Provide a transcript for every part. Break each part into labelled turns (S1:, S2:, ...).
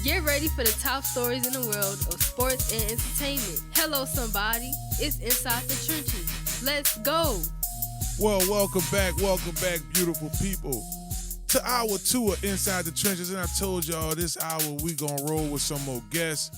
S1: Get ready for the top stories in the world of sports and entertainment. Hello, somebody. It's Inside the Trenches. Let's go.
S2: Well, welcome back, beautiful people, to hour 2 of Inside the Trenches. And I told y'all this hour we gonna roll with some more guests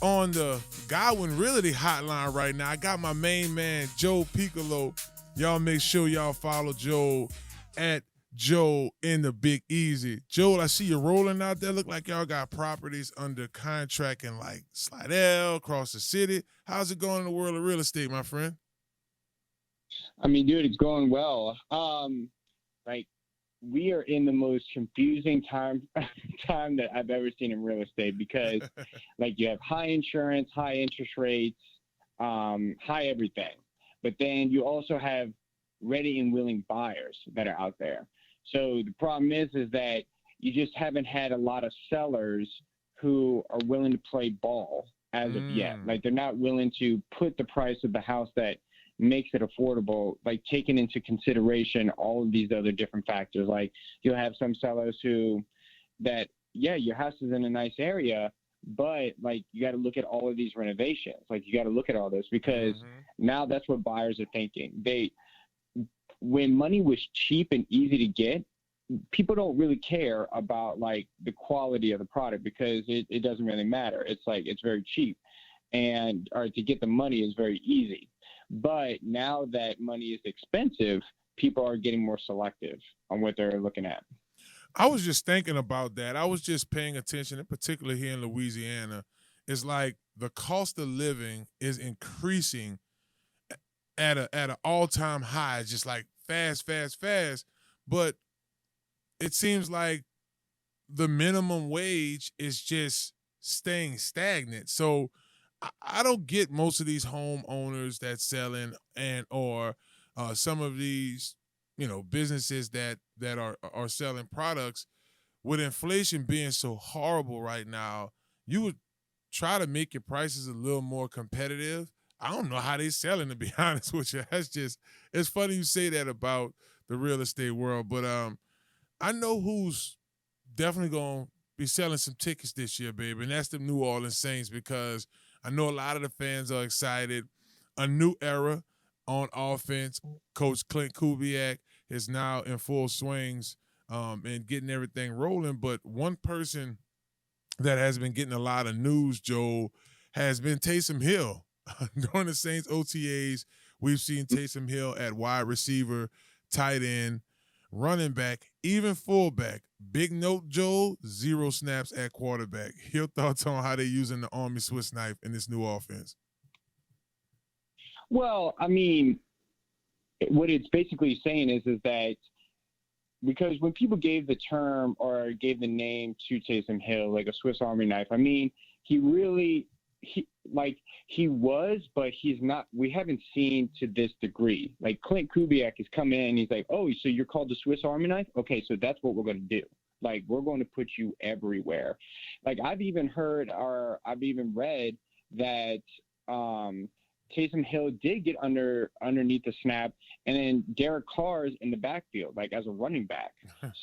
S2: on the Godwin Realty hotline right now. I got my main man, Joel Picolo. Y'all make sure y'all follow Joel at Joel in the Big Easy. Joel, I see you rolling out there. Look like y'all got properties under contract in like Slidell, across the city. How's it going in the world of real estate, my friend?
S3: I mean, dude, it's going well. Like we are in the most confusing time that I've ever seen in real estate because like you have high insurance, high interest rates, high everything. But then you also have ready and willing buyers that are out there. So the problem is that you just haven't had a lot of sellers who are willing to play ball as of yet. Like they're not willing to put the price of the house that makes it affordable, like taking into consideration all of these other different factors. Like you'll have some sellers your house is in a nice area, but like you got to look at all of these renovations. Like you got to look at all this because now that's what buyers are thinking. When money was cheap and easy to get, people don't really care about like the quality of the product because it doesn't really matter. It's like it's very cheap, or to get the money is very easy. But now that money is expensive, people are getting more selective on what they're looking at.
S2: I was just thinking about that. I was just paying attention, in particular here in Louisiana. It's like the cost of living is increasing at an all-time high, just like fast. But it seems like the minimum wage is just staying stagnant. So I don't get most of these homeowners that's selling or some of these, businesses that are selling products. With inflation being so horrible right now, you would try to make your prices a little more competitive. I don't know how they selling, to be honest with you. It's funny you say that about the real estate world, but I know who's definitely going to be selling some tickets this year, baby, and that's the New Orleans Saints, because I know a lot of the fans are excited. A new era on offense. Coach Clint Kubiak is now in full swings and getting everything rolling. But one person that has been getting a lot of news, Joel, has been Taysom Hill. During the Saints OTAs, we've seen Taysom Hill at wide receiver, tight end, running back, even fullback. Big note, Joel, 0 snaps at quarterback. Your thoughts on how they're using the Army Swiss knife in this new offense?
S3: Well, I mean, what it's basically saying is that because when people gave the term or gave the name to Taysom Hill, like a Swiss Army knife, I mean, he was, but he's not. We haven't seen to this degree. Like Clint Kubiak has come in and he's like, oh, so you're called the Swiss Army knife? Okay, so that's what we're going to do. Like, we're going to put you everywhere. Like, I've even read that Taysom Hill did get underneath the snap, and then Derek Carr's in the backfield, like as a running back.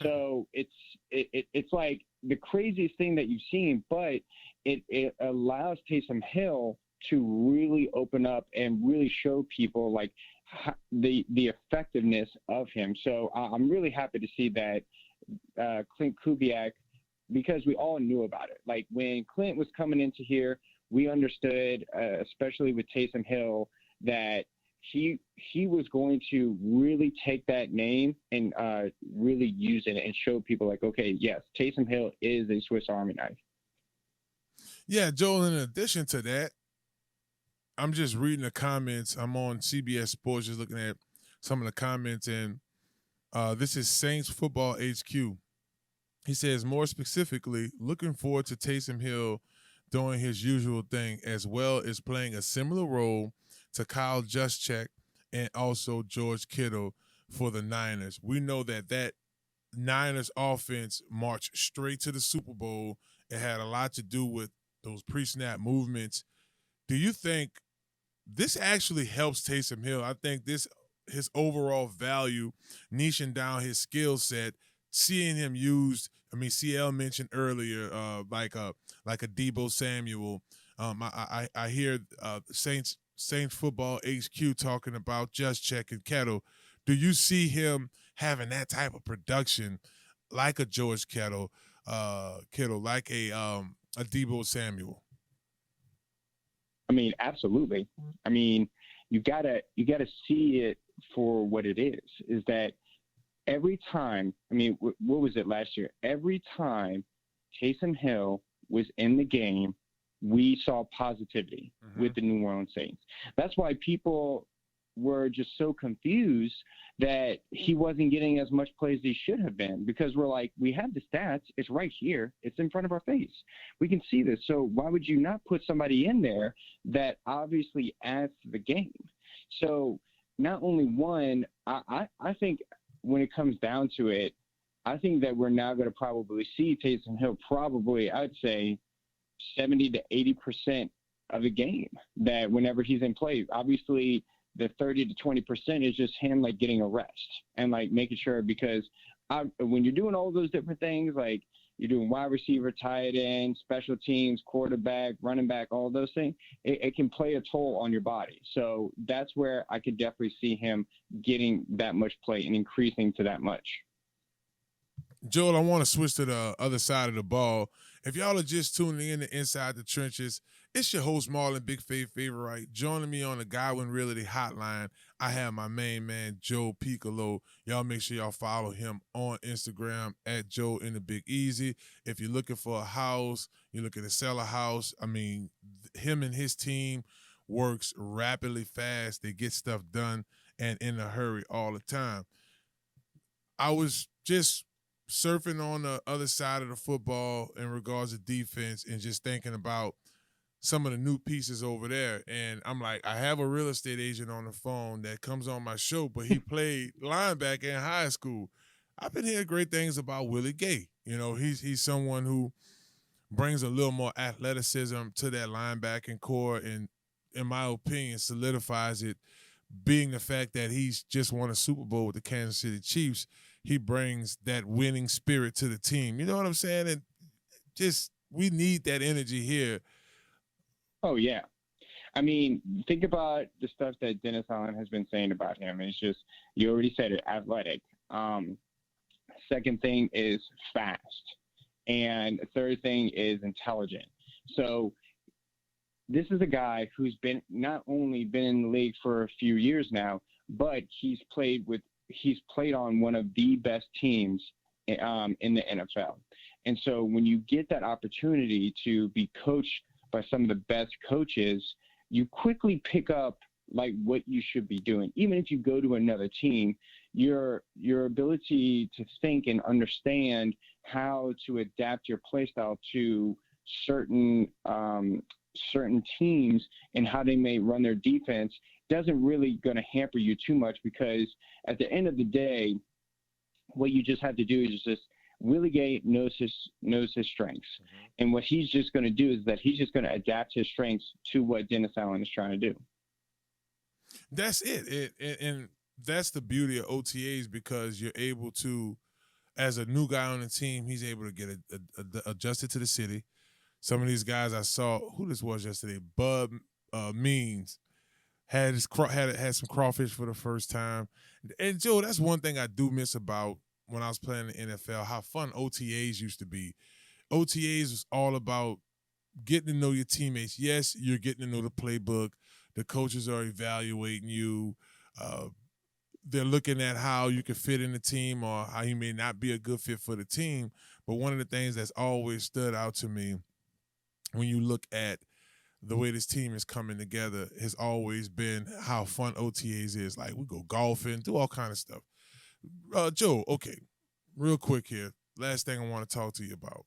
S3: So it's like the craziest thing that you've seen, but it allows Taysom Hill to really open up and really show people like the effectiveness of him. So I'm really happy to see that Clint Kubiak, because we all knew about it. Like when Clint was coming into here, we understood, especially with Taysom Hill, that he was going to really take that name and really use it and show people like, okay, yes, Taysom Hill is a Swiss Army knife.
S2: Yeah, Joel, in addition to that, I'm just reading the comments. I'm on CBS Sports just looking at some of the comments, and this is Saints Football HQ. He says, more specifically, looking forward to Taysom Hill doing his usual thing, as well as playing a similar role to Kyle Juszczyk and also George Kittle for the Niners. We know that Niners offense marched straight to the Super Bowl. It had a lot to do with those pre-snap movements. Do you think this actually helps Taysom Hill? I think his overall value, niching down his skill set, seeing him used I mean, CL mentioned earlier, like a Debo Samuel. I hear Saints football HQ talking about Just Check and Kettle. Do you see him having that type of production, like a George Kittle, like a Debo Samuel?
S3: I mean, absolutely. I mean, you gotta see it for what it is. Is that every time? I mean, what was it last year? Every time Taysom Hill was in the game, we saw positivity with the New Orleans Saints. That's why people were just so confused that he wasn't getting as much play as he should have been, because we're like, we have the stats. It's right here. It's in front of our face. We can see this. So why would you not put somebody in there that obviously adds to the game? So not only one, I think when it comes down to it, I think that we're now going to probably see Taysom Hill probably, I'd say, 70 to 80% of the game, that whenever he's in play. Obviously, the 30 to 20% is just him like getting a rest and like making sure, because when you're doing all those different things, like you're doing wide receiver, tight end, special teams, quarterback, running back, all those things, it can play a toll on your body. So that's where I could definitely see him getting that much play and increasing to that much.
S2: Joel, I want to switch to the other side of the ball. If y'all are just tuning in to Inside the Trenches, it's your host, Marlon Favorite. Joining me on the Godwin Realty Hotline, I have my main man, Joel Picolo. Y'all make sure y'all follow him on Instagram at Joe in the Big Easy. If you're looking for a house, you're looking to sell a house, I mean, him and his team works rapidly fast. They get stuff done and in a hurry all the time. I was just surfing on the other side of the football in regards to defense and just thinking about some of the new pieces over there. And I'm like, I have a real estate agent on the phone that comes on my show, but he played linebacker in high school. I've been hearing great things about Willie Gay. You know, he's someone who brings a little more athleticism to that linebacking core, and in my opinion, solidifies it, being the fact that he's just won a Super Bowl with the Kansas City Chiefs. He brings that winning spirit to the team. You know what I'm saying? And just, we need that energy here.
S3: Oh, yeah. I mean, think about the stuff that Dennis Allen has been saying about him. It's just, you already said it, athletic. Second thing is fast. And third thing is intelligent. So this is a guy who's been not only been in the league for a few years now, but he's played on one of the best teams in the NFL. And so when you get that opportunity to be coached by some of the best coaches, you quickly pick up like what you should be doing. Even if you go to another team, your ability to think and understand how to adapt your play style to certain teams and how they may run their defense doesn't really going to hamper you too much, because at the end of the day, what you just have to do is just, Willie Gay knows his strengths. Mm-hmm. And what he's just going to do is that he's just going to adapt his strengths to what Dennis Allen is trying to do.
S2: That's it. And that's the beauty of OTAs, because you're able to, as a new guy on the team, he's able to get adjusted to the city. Some of these guys I saw, who this was yesterday, Bud Means, had some crawfish for the first time. And Joe, that's one thing I do miss about when I was playing in the NFL, how fun OTAs used to be. OTAs was all about getting to know your teammates. Yes, you're getting to know the playbook. The coaches are evaluating you. They're looking at how you can fit in the team or how you may not be a good fit for the team. But one of the things that's always stood out to me when you look at the way this team is coming together has always been how fun OTAs is. Like, we go golfing, do all kind of stuff. Joe, okay, real quick here. Last thing I want to talk to you about.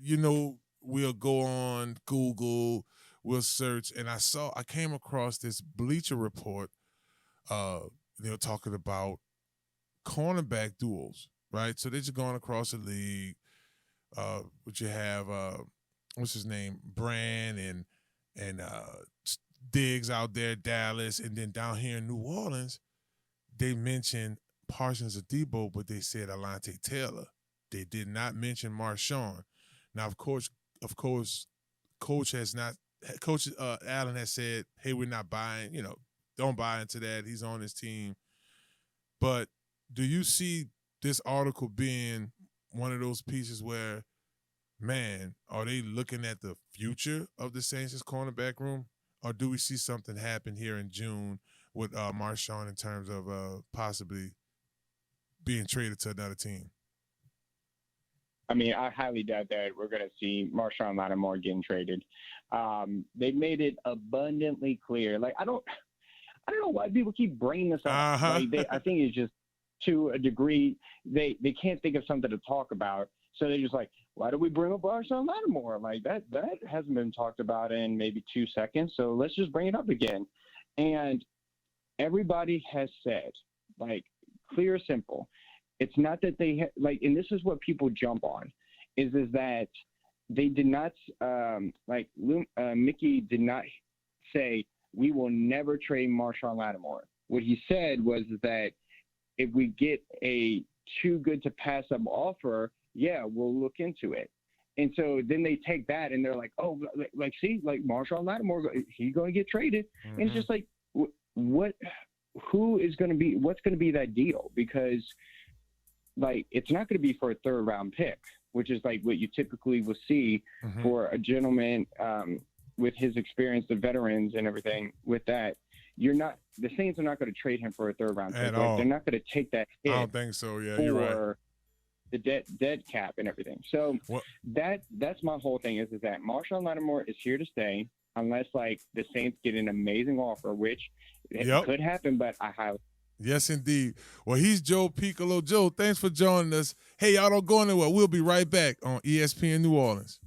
S2: You know, we'll go on Google, we'll search, and I came across this Bleacher Report. They were talking about cornerback duels, right? So they're just going across the league. But you have what's his name, Brand and Diggs out there, Dallas, and then down here in New Orleans, they mentioned Parsons or Debo, but they said Alante Taylor. They did not mention Marshon. Now, of course, Coach Allen has said, hey, we're not buying, don't buy into that. He's on his team. But do you see this article being one of those pieces where, man, are they looking at the future of the Saints' cornerback room? Or do we see something happen here in June with Marshon in terms of possibly being traded to another team?
S3: I mean, I highly doubt that we're going to see Marshon Lattimore getting traded. They made it abundantly clear. Like, I don't know why people keep bringing this up. Like, I think it's just to a degree they can't think of something to talk about, so they're just like, why do we bring up Marshon Lattimore? Like that hasn't been talked about in maybe 2 seconds, so let's just bring it up again. And everybody has said, like, clear, simple. It's not that they like, and this is what people jump on, is that they did not Mickey did not say we will never trade Marshon Lattimore. What he said was that if we get a too good to pass up offer, yeah, we'll look into it. And so then they take that and they're like, oh, like see, like Marshon Lattimore, he's going to get traded. Mm-hmm. And it's just like, what's going to be that deal? Because like, it's not going to be for a 3rd round pick, which is like what you typically will see for a gentleman with his experience, the veterans and everything. With that, the Saints are not going to trade him for a 3rd round pick. Like, they're not going to take that hit.
S2: I don't think so. Yeah, you're right.
S3: The dead cap and everything. So that's my whole thing is that Marshon Lattimore is here to stay unless like the Saints get an amazing offer, which it could happen, but I highly.
S2: Yes, indeed. Well, he's Joel Picolo. Joe, thanks for joining us. Hey, y'all don't go anywhere. We'll be right back on ESPN New Orleans.